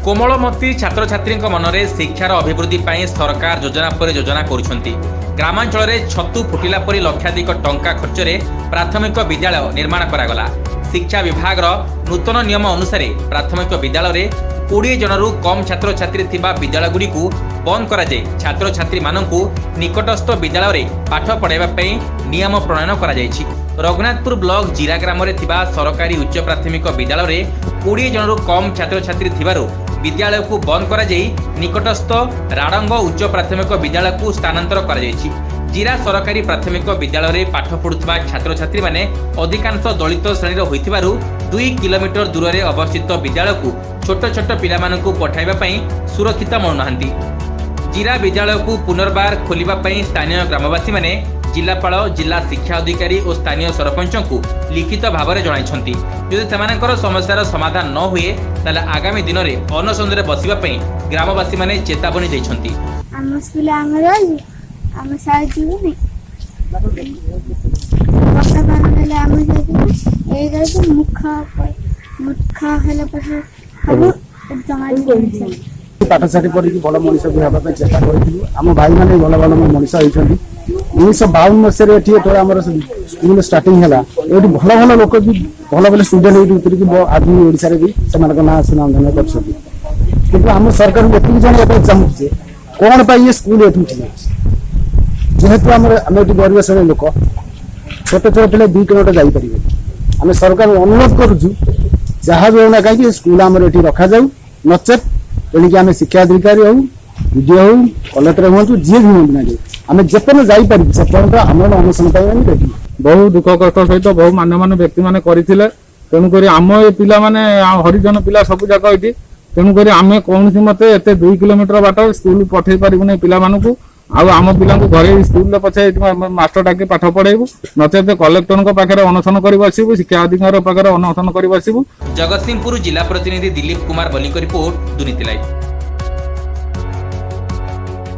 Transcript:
कोमलमती छात्र छात्री मनरे शिक्षार अभिवृद्धि ପାଇଁ सरकार योजना पर योजना करुछंती। ग्रामांचल छतु फुटिला परी लक्षाधिक टंका खर्चरे प्राथमिक विद्यालय निर्माण करागला। शिक्षा विभाग नूतन नियम अनुसार प्राथमिक विद्यालय 20 जनरू कम छात्र छात्री थिबा विद्यालय गुडी को बंद करा जाय छात्र छात्री माननकु निकटस्थ विद्यालय पाठ पढ़ाइबा पई नियम प्रणयन करा जायछि। रघुनाथपुर ब्लॉक जीरा ग्राम रे थिबा सरकारी उच्च प्राथमिक विद्यालय 20 जनरू कम छात्र छात्री थिबारु विद्यालय को बंद करा जाय निकटस्थ राडंग उच्च प्राथमिक विद्यालय को स्थानांतर करा जायछि। जीरा सरकारी प्राथमिक विद्यालय पाठ पढ़ुवा छात्र छात्री माने अधिकांश दलित श्रेणी होइथिबारु 2 किलोमीटर दूर रे अवस्थित विद्यालय को छोट छोट पिला मानकु पठाइबा पई सुरक्षित मनुनाहांती। जीरा विद्यालय को पुनर्बार खोलिबा पई स्थानीय ग्रामवासी माने जिलापाल जिला शिक्षा अधिकारी और स्थानीय सरपंच को लिखित भाव में जणाइछंती। यदि सेमानकर समस्यार समाधान न हुए ताले आगामी दिन में अनशन रे बसिबा पई ग्रामवासी माने चेतावनी दैछंती। हम स्कूल हम साइज नहीं वर्षा पानी हेले हम ए गए मुखा हेले पर हम जमा पाठशाठी पढ़ी भल मनीष भी हाँपी चेष्टा करूँ। आम भाई मैंने भल भल मनीष होती 1952 मसीह आम स्कूल स्टार्टिंग है ये भल भल लोक भी भल भल स्टूडेंट ये उतरिक आज भी ओडिशा भी से ना सुनाम धन कर आम सरकार ये जाना चाहूँ कौन पर ये स्कूल ये जेहेतु आम गरीब श्रेणी लोक छोट छोट पे 2 किलोमीटर जापर आम सरकार अनुरोध करुचु जहाँ भी होना कहीं स्कूल आम ये रखा जाऊ नचेत तेणिक आम शिक्षा अधिकारी हो विडीओ हो कलेक्टर हूँ जी भी हूँ ना आम जेपन जापर से आम अनशन पाइबानी रेडी। बहु दुख कष्ट सहित बहु मान्यमान व्यक्ति मैंने करथिले तेणुक आम ये पिला माने हरिजन पिला सब जाक ये तेणुक आम कौन मते एत 2 किलोमीटर बाट स्कूल पठे पारूना पिला मानकु आम पिला घरे स्कूल पछे मास्टर डाके पाठ पढ़ेबू नचेत कलेक्टर पाखे अनशन कर बसबू शिक्षा अधिकारी पाखे अनशन कर बसबू। जगतसिंहपुर जिला प्रतिनिधि दिलीप कुमार बली रिपोर्ट दुर्नीति लाइव।